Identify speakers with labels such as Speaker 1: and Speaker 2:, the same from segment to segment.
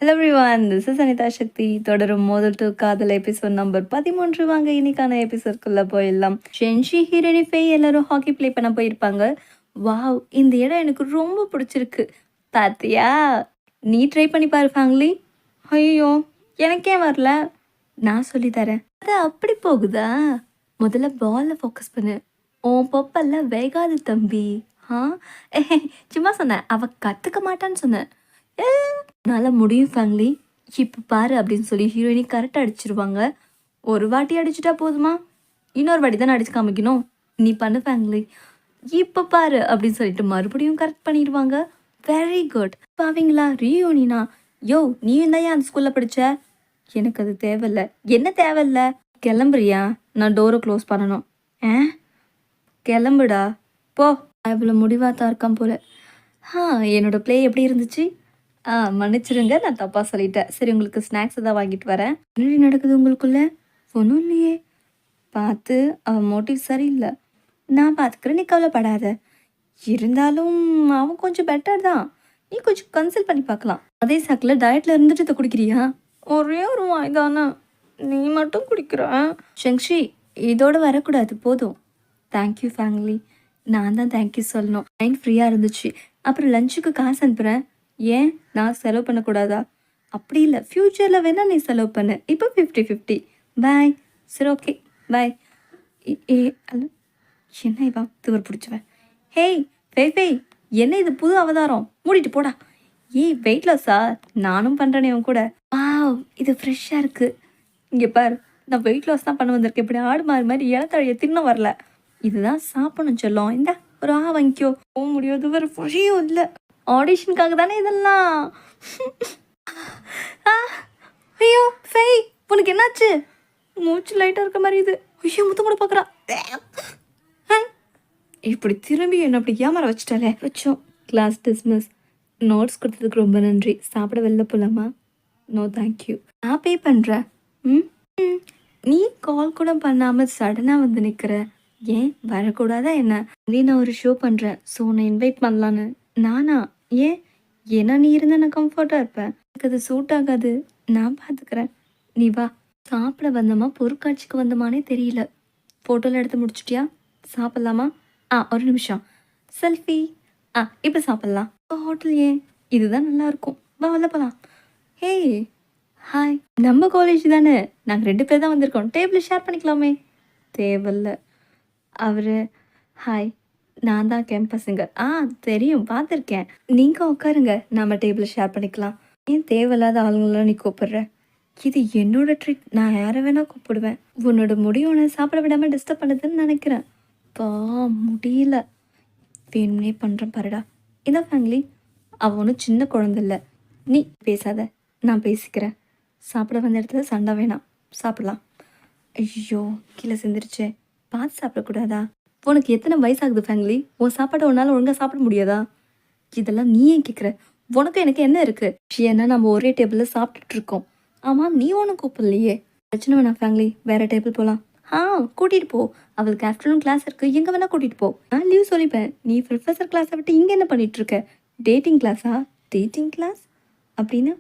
Speaker 1: Hello everyone, this is Anitha Sakthi. தொடரும் மோதல் to காதல் எபிசோட் நம்பர் 13. வாங்க இன்னைக்கான எபிசோட்குள்ளே போயிடலாம். ஷென்ஷி ஹீரோனி ஃபேய் எல்லாரும் ஹாக்கி ப்ளே பண்ண போயிருப்பாங்க. வாவ், இந்த இடம் எனக்கு ரொம்ப பிடிச்சிருக்கு. பாத்தியா, நீ ட்ரை பண்ணி பாரு ஃபேமிலி. ஐயோ, எனக்கே வரல. நான் சொல்லி தரேன். அது அப்படி போகுதா? முதல்ல பாலில் ஃபோக்கஸ் பண்ணு. உன் பொப்பெல்லாம் வேகாது தம்பி. ஆ சும்மா சொன்னேன், அவள் கற்றுக்க மாட்டான்னு சொன்னேன். என்னால் முடியும் ஃபேமிலி, இப்போ பாரு அப்படின்னு சொல்லி ஹீரோயினி கரெக்டாக அடிச்சிருவாங்க. ஒரு வாட்டி அடிச்சுட்டா போதுமா? இன்னொரு வாட்டி தானே அடிச்சு காமிக்கணும். நீ பண்ணு ஃபேமிலி, இப்போ பாரு அப்படின்னு சொல்லிட்டு மறுபடியும் கரெக்ட் பண்ணிடுவாங்க. Very good. பாவீங்களா ரீயூனினா? யோ, நீயும் தான் ஏன் அந்த ஸ்கூலில் படித்த? எனக்கு அது தேவையில்ல. என்ன தேவையில்ல? கிளம்புறியா? நான் டோரை க்ளோஸ் பண்ணணும். கிளம்புடா போ. இவ்வளோ முடிவாக தான் இருக்கான் போல. என்னோடய ப்ளே எப்படி இருந்துச்சு? மன்னிச்சிருங்க, நான் தப்பாக சொல்லிட்டேன். சரி, உங்களுக்கு ஸ்நாக்ஸ் தான் வாங்கிட்டு வரேன். என்னடி நடக்குது உங்களுக்குள்ள? ஒன்றும் இல்லையே. பார்த்து அவன் மோட்டிவ் சரியில்லை. நான் பார்த்துக்கிறேன், நீ கவலைப்படாத. இருந்தாலும் அவன் கொஞ்சம் பெட்டர் தான். நீ கொஞ்சம் கன்சல்ட் பண்ணி பார்க்கலாம். அதே சாக்கில் டயட்டில் இருந்துட்டு இதை குடிக்கிறியா? ஒரே ஒரு வாய் தானே, நீ மட்டும் குடிக்கிற. ஷங்ஷி, இதோடு வரக்கூடாது, போதும். Thank you family. நான் தான் தேங்க்யூ சொல்லணும். மைண்ட் ஃப்ரீயாக இருந்துச்சு. அப்புறம் லஞ்சுக்கு காசு அனுப்புகிறேன். ஏன், நான் செலவு பண்ணக்கூடாதா? அப்படி இல்லை, ஃப்யூச்சரில் வேணால் நீ செலவு பண்ணு. இப்போ 50-50. பாய். சரி, ஓகே, பாய். அல்ல, என்ன இவா துவர் பிடிச்சவன்? ஹேய் ஃபேய், என்ன இது புது அவதாரம்? மூடிட்டு போடா. வெயிட் லாஸா? நானும் பண்ணுறேனே உன் கூட. இது ஃப்ரெஷ்ஷாக இருக்குது. இங்கே பார், நான் வெயிட் லாஸ் தான் பண்ண வந்திருக்கேன். இப்படி ஆடு மாறி மாதிரி இலத்தழையை தின்ன வரல. இதுதான் சாப்பிடணும் சொல்லும். இந்த ஒரு வாங்கிக்கோ. போக முடியாது, வேறு வழியும் இல்லை. ஆடிஷனுக்காக தானே இதெல்லாம். ஐயோ ஃபேய், உனக்கு என்னாச்சு? மூச்சு லைட்டாக இருக்க மாதிரி இது. ஐயோ, முத்தம் கூட பார்க்குறா. இப்படி திரும்பி என்ன அப்படி ஏமாற வச்சுட்டாலே. வச்சோம். Class dismiss. நோட்ஸ் கொடுத்ததுக்கு ரொம்ப நன்றி. சாப்பிட வெளில போகலாமா? நோ தேங்க்யூ, நான் பே பண்ணுறேன். நீ கால் கூட பண்ணாமல் சடனாக வந்து நிற்கிற. ஏன் வரக்கூடாதா என்ன? நான் ஒரு ஷோ பண்ணுறேன், ஸோ நான் இன்வைட் பண்ணலான்னு. நானா? ஏன்? ஏன்னா நீ இருந்தால் நான் கம்ஃபர்ட்டாக இருப்பேன். எனக்கு அது சூட் ஆகாது. நான் பார்த்துக்கிறேன், நீ வா. சாப்பிட வந்தோமா பொருட்காட்சிக்கு வந்தோமானே தெரியல. ஃபோட்டோவில் எடுத்து முடிச்சிட்டியா? சாப்பிட்லாமா? ஒரு நிமிஷம். செல்ஃபி. இப்போ சாப்பிட்லாம். ஹோட்டல் ஏன்? இதுதான் நல்லாயிருக்கும். வா, வரல போகலாம். Hey, hi. நம்ம காலேஜ் தானே, நாங்கள் 2 பேர் தான் வந்திருக்கோம். டேபிள் ஷேர் பண்ணிக்கலாமே? தேவையில்ல. அவர் ஹாய், நான் தான் கேம்பஸுங்க. தெரியும், பார்த்துருக்கேன். நீங்கள் உட்காருங்க, நம்ம டேபிளை ஷேர் பண்ணிக்கலாம். ஏன் தேவையில்லாத ஆளுங்களாம் நீ கூப்பிடுற? இது என்னோட ட்ரீட், நான் யாரை வேணால் கூப்பிடுவேன். உன்னோட முடிவு உன்னை சாப்பிட விடாமல் டிஸ்டர்ப் பண்ணுதுன்னு நினைக்கிறேன். முடியல. வேணும்னே பண்ணுறேன் பாருடா. இதான் ஃபேமிலி, அவள் ஒன்றும் சின்ன குழந்தை இல்லை. நீ பேசாத, நான் பேசிக்கிறேன். சாப்பிட வந்த இடத்துல சண்டை வேணாம். சாப்பிடலாம். ஐயோ, கீழே சிந்திருச்சே. பார்த்து சாப்பிடக்கூடாதா? உனக்கு எத்தனை வயசாகுது ஃபேமிலி? உன் சாப்பாடை உன்னால் ஒழுங்காக சாப்பிட முடியாதா? இதெல்லாம் நீ ஏன் கேட்குற? உனக்கு எனக்கு என்ன இருக்குது? ஏன்னா நம்ம ஒரே டேபிளில் சாப்பிட்டுட்டு இருக்கோம். ஆமாம், நீ ஒன்றும் கூப்பிடலையே. பிரச்சனை வேணாம் ஃபேமிலி, வேறு டேபிள் போகலாம். கூட்டிகிட்டு போ. அவளுக்கு ஆஃப்டர்நூன் கிளாஸ் இருக்குது, எங்கே வேணால் கூட்டிகிட்டு போ. நான் லீவ் சொல்லிப்பேன். நீ ப்ரொஃபஸர் கிளாஸை விட்டு இங்கே என்ன பண்ணிகிட்ருக்க? டேட்டிங் கிளாஸா? டேட்டிங் கிளாஸ் அப்படின்னா?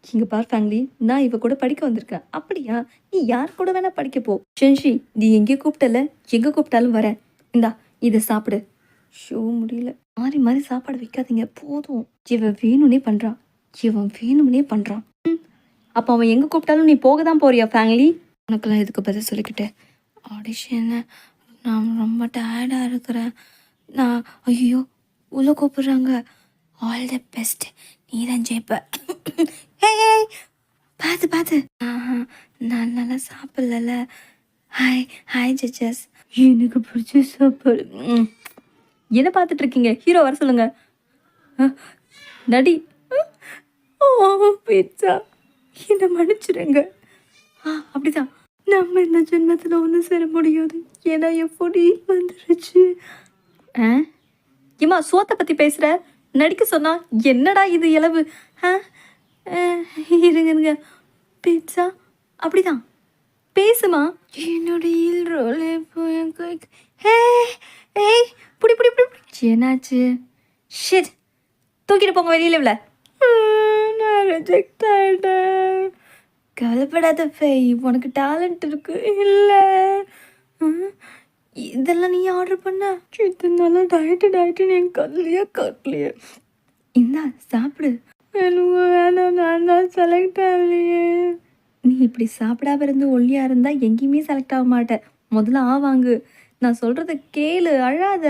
Speaker 1: இங்கே பார் ஃபேமிலி, நான் இவ கூட படிக்க வந்திருக்கேன். அப்படியா? நீ யார் கூட வேணால் படிக்க போ. ஷென்ஷி, நீ எங்கே கூப்பிட்டல, எங்கே கூப்பிட்டாலும் வரேன். இந்தா, இதை சாப்பிடு. ஷோ முடியல. மாறி மாறி சாப்பாடு வைக்காதீங்க போதும். இவன் வேணும்னே பண்ணுறான். அப்போ அவன் எங்கே கூப்பிட்டாலும் நீ போக தான் போறியா ஃபேமிலி? உனக்கெல்லாம் இதுக்கு பதில் சொல்லிக்கிட்டேன். ஆடிஷன், நான் ரொம்ப டயர்டாக இருக்கிறேன். நான் ஐயோ உள்ளே கூப்பிட்றாங்க. ஆல் த பெஸ்ட், நீ தான் ஜெயிப்ப. பார்த்து நான் நல்லா சாப்பிடல. Hi judges. எனக்கு பிடிச்ச சாப்பாடு. என்ன பார்த்துட்டு இருக்கீங்க? ஹீரோ வர சொல்லுங்க. நடி. பீட்சா, என்னை மன்னிச்சிடுங்க. அப்படிதான், நம்ம இந்த ஜென்மத்தில் ஒன்றும் சேர முடியாது. ஏன்னா என் பொடி வந்துருச்சு. ஏமா சோத்தை பற்றி பேசுகிற? நடிக்க சொன்னா என்னடா இது இளவு? இருங்க. பீட்சா, அப்படிதான் பேசுமா. என்னுடைய ரோலே போய் புடி என்னாச்சு? ஷிட், தூக்கிட்டு போங்க வெளியில். இல்லை, நான் ரிஜெக்ட் ஆகிட்டேன். கவலைப்படாத ஃபேய், உனக்கு டேலண்ட் இருக்கு. இல்லை இதெல்லாம் நீ ஆர்டர் பண்ண? இதனால டயட்டுன்னு என் கட்லையே இந்தா சாப்பிடு. எனக்கு வேணாம், நான் தான் செலக்ட் ஆகலையே. நீ இப்படி சாப்பிடாம இருந்து ஒல்லியாக இருந்தால் எங்கேயுமே செலக்ட் ஆக மாட்டேன். முதல்ல ஆவாங்கு. நான் சொல்கிறத கேளு, அழாத.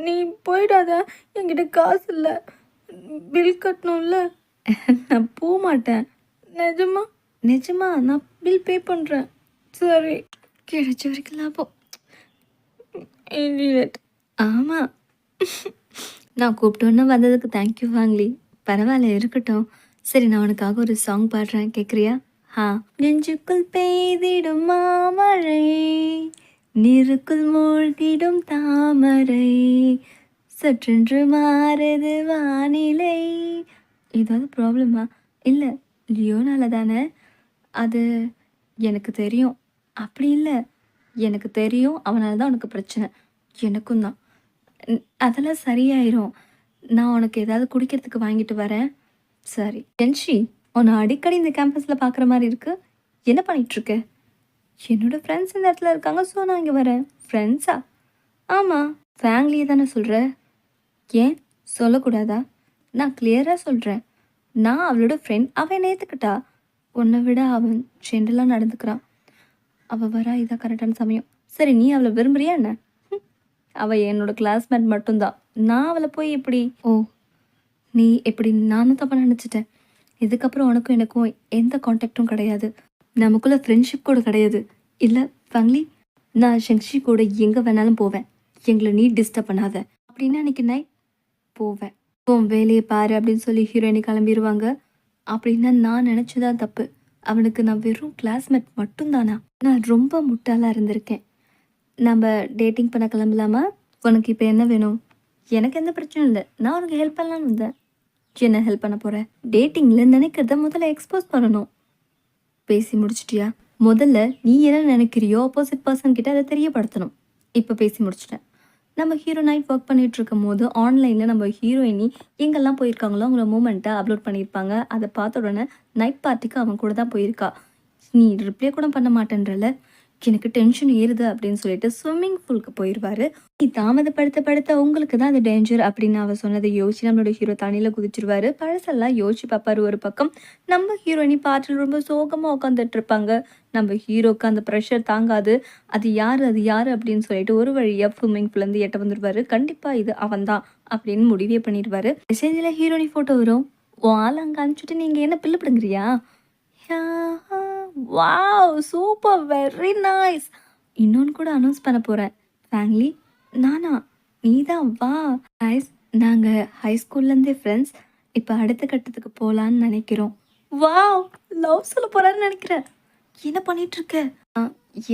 Speaker 1: நீ போயிடாத, என்கிட்ட காசு இல்லை, பில் கட்டணும்ல. நான் போக மாட்டேன். நிஜமா நான் பில் பே பண்ணுறேன். சரி, கிடைச்ச வரைக்கும் லாபம். ஆமாம், நான் கூப்பிட்டோன்னு வந்ததுக்கு தேங்க்யூ ஃபேங்லி. பரவாயில்ல, இருக்கட்டும். சரி, நான் உனக்காக ஒரு சாங் பாடுறேன், கேட்குறியா? நெஞ்சுக்குள் பெய்திடும் மாமழை, நீருக்குள் மூழ்கிடும் தாமரை, சற்றென்று மாறுது வானிலை. ஏதாவது ப்ராப்ளமா? இல்லை, லியோனால தானே? அது எனக்கு தெரியும். அப்படி இல்லை, எனக்கு தெரியும் அவனால தான் உனக்கு பிரச்சனை. எனக்கும் தான். அதெல்லாம் சரியாயிரும். நான் உனக்கு ஏதாவது குடிக்கிறதுக்கு வாங்கிட்டு வரேன். சரி. ஜென்ஷி, உன்னை அடிக்கடி இந்த கேம்பஸில் பார்க்குற மாதிரி இருக்குது. என்ன பண்ணிகிட்ருக்க? என்னோடய ஃப்ரெண்ட்ஸ் இந்த இடத்துல இருக்காங்க, ஸோ நான் இங்கே வரேன். ஃப்ரெண்ட்ஸா? ஆமாம். ஃபேமிலியை தானே சொல்கிற? ஏன் சொல்லக்கூடாதா? நான் கிளியராக சொல்கிறேன். நான் அவளோட ஃப்ரெண்ட். அவன் என்னை ஏற்றுக்கிட்டா. உன்னை விட அவன் ஜென்ரலாக நடந்துக்கிறான். அவள் வரா, இதான் கரெக்டான சமயம். சரி, நீ அவளை விரும்புறியா என்ன? அவள் என்னோடய கிளாஸ்மேட் மட்டும்தான். நான் அவளை போய் எப்படி? ஓ, நீ எப்படி? நானும் தப்பாக நினச்சிட்டேன். இதுக்கப்புறம் உனக்கும் எனக்கும் எந்த காண்டாக்டும் கிடையாது. நமக்குள்ளே ஃப்ரெண்ட்ஷிப் கூட கிடையாது. இல்லை ஃபேங்லி, நான் ஷங்ஷி கூட எங்கே வேணாலும் போவேன். எங்களை நீ டிஸ்டர்ப் பண்ணாத. அப்படின்னா அன்றைக்கி நைட் போவேன். வேலையை பாரு அப்படின்னு சொல்லி ஹீரோயினி கிளம்பிடுவாங்க. அப்படின்னா நான் நினச்சதான் தப்பு. அவனுக்கு நான் வெறும் கிளாஸ்மேட் மட்டும்தானா? நான் ரொம்ப முட்டாளாக இருந்திருக்கேன். நம்ம டேட்டிங் பண்ண கிளம்பலாமா? உனக்கு இப்போ என்ன வேணும்? எனக்கு எந்த பிரச்சனையும் இல்லை. நான் உனக்கு ஹெல்ப் பண்ணலான்னு வந்தேன். என்ன ஹெல்ப் பண்ண போகிறேன்? டேட்டிங்கில் நினைக்கிறத முதல்ல எக்ஸ்போஸ் பண்ணணும். பேசி முடிச்சிட்டியா? முதல்ல நீ என்ன நினைக்கிறியோ ஆப்போசிட் பர்சன் கிட்ட அதை தெரியப்படுத்தணும். இப்போ பேசி முடிச்சிட்டேன். நம்ம ஹீரோ நைட் ஒர்க் பண்ணிகிட்டு இருக்கும் போது ஆன்லைனில் நம்ம ஹீரோயினி எங்கெல்லாம் போயிருக்காங்களோ அவங்கள மூமெண்ட்டை அப்லோட் பண்ணியிருப்பாங்க. அதை பார்த்த உடனே நைட் பார்ட்டிக்கு அவன் கூட தான் போயிருக்கா. நீ ரிப்ளை கூட பண்ண மாட்டேன்றல, எனக்கு டென்ஷன் ஏறுது அப்படின்னு சொல்லிட்டு ஸ்விம்மிங் பூலுக்கு போயிடுவார். நீ தாமதப்படுத்த உங்களுக்கு தான் அது டேஞ்சர் அப்படின்னு அவ சொன்னதை யோசிச்சு நம்மளோட ஹீரோ தண்ணியில் குதிச்சிருவாரு. பழசெல்லாம் யோசிச்சு பார்ப்பாரு. ஒரு பக்கம் நம்ம ஹீரோயினி பாட்டில் ரொம்ப சோகமாக உட்காந்துட்டு இருப்பாங்க. நம்ம ஹீரோக்கு அந்த ப்ரெஷர் தாங்காது. அது யார் அப்படின்னு சொல்லிட்டு ஒரு வழியாக ஸ்விம்மிங் பூலேருந்து எட்ட வந்துடுவார். கண்டிப்பாக இது அவன் தான் அப்படின்னு முடிவே பண்ணிடுவார். மெசேஜில் ஹீரோயினி ஃபோட்டோ வரும். ஓ ஆள் அங்கே அனுப்பிச்சுட்டு நீங்கள் என்ன பில்லு பிடுங்குறியா? Wow, super, very nice. இன்னொன்று கூட அனௌன்ஸ் பண்ண போகிறேன். ஃபேங்லி, நானா? நீ தான், வா. நைஸ். நாங்கள் ஹைஸ்கூல்லேருந்தே ஃப்ரெண்ட்ஸ். இப்போ அடுத்த கட்டத்துக்கு போகலான்னு நினைக்கிறோம். வாவ், லவ் சொல்ல போகிறான்னு நினைக்கிறேன். என்ன பண்ணிகிட்ருக்க?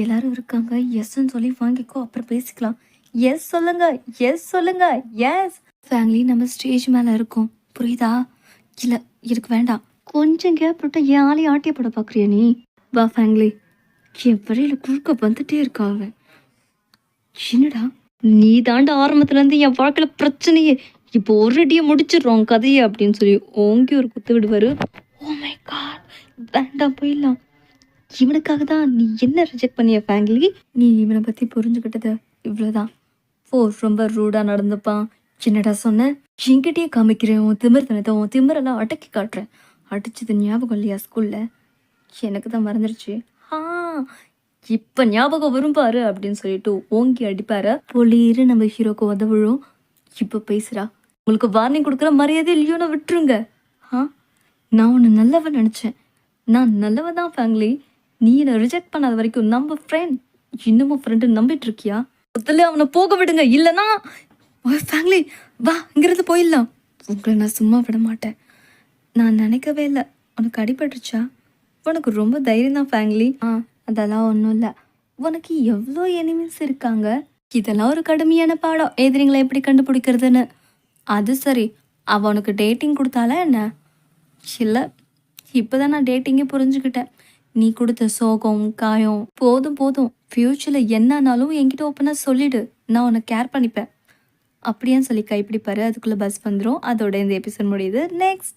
Speaker 1: எல்லாரும் இருக்காங்க, எஸ்ன்னு சொல்லி வாங்கிக்கோ, அப்புறம் பேசிக்கலாம். எஸ் சொல்லுங்க. எஸ். ஃபேங்லி, நம்ம ஸ்டேஜ் மேலே இருக்கோம், புரியுதா? இல்லை, எனக்கு வேண்டாம். கொஞ்சம் கேப் விட்டு என் ஆளையும் ஆட்டிய போட பார்க்குறியா நீ? வா ஃபேங்லி. என் வழியில் குறுக்க வந்துட்டே இருக்கா அவன். என்னடா, நீ தாண்ட ஆரம்பத்துலேருந்து என் வாழ்க்கையில் பிரச்சனையே, இப்போ ஒரு அடியை முடிச்சிடுறோம் கதையை அப்படின்னு சொல்லி ஓங்கி ஒரு குத்து விடுவார். ஓ மை காட், வேண்டாம், போயிடலாம். இவனுக்காக தான் நீ என்ன ரிஜெக்ட் பண்ணிய ஃபேங்லி? நீ இவனை பற்றி புரிஞ்சுக்கிட்டது இவ்வளோதான். ரொம்ப ரூடாக நடந்துப்பான். என்னடா சொன்ன? என்கிட்டயே காமிக்கிறேன் உன் திமிர்த்தனத்தை, உன் திமிரெல்லாம் அடக்கி காட்டுறேன். அடிச்சது ஞாபகம் இல்லையா ஸ்கூலில்? எனக்கு தான் மறந்துடுச்சு. இப்போ ஞாபகம் வரும் பாரு அப்படின்னு சொல்லிட்டு ஓங்கி அடிப்பாரு. பொலிரு நம்ம ஹீரோக்கு உதவிழும். இப்போ பேசுகிறா. உங்களுக்கு வார்னிங் கொடுக்குற மரியாதை இல்லையோன்னு விட்டுருங்க. நான் உன்னை நல்லவன் நினச்சேன். நான் நல்லவன் தான் ஃபேங்லி. நீ என்னை ரிஜெக்ட் பண்ணாத வரைக்கும் நம்ம ஃப்ரெண்ட். இன்னமும் ஃப்ரெண்டு நம்பிட்டு இருக்கியா? முதல்ல அவனை போக விடுங்க, இல்லைன்னா ஃபேங்லி வா, இங்கிருந்து போயிடலாம். உங்களை நான் சும்மா விட மாட்டேன். நான் நினைக்கவே இல்லை. உனக்கு அடிபட்டுருச்சா? உனக்கு ரொம்ப தைரியம் தான் ஃபேங்லி. அதெல்லாம் ஒன்றும் இல்லை. உனக்கு எவ்வளோ எனிமீஸ் இருக்காங்க. இதெல்லாம் ஒரு கடுமையான பாடம், எதிரிங்களை எப்படி கண்டுபிடிக்கிறதுன்னு. அது சரி, அவள் உனக்கு டேட்டிங் கொடுத்தாலா என்ன? இல்லை, இப்போ தான் நான் டேட்டிங்கே புரிஞ்சுக்கிட்டேன். நீ கொடுத்த சோகம் காயம் போதும். ஃப்யூச்சரில் என்னன்னாலும் என்கிட்ட ஓப்பனாக சொல்லிவிடு, நான் உன்னை கேர் பண்ணிப்பேன் அப்படியான்னு சொல்லி கைப்பிடிப்பாரு. அதுக்குள்ளே பஸ் வந்துடும். அதோட இந்த எபிசோட் முடியுது. நெக்ஸ்ட்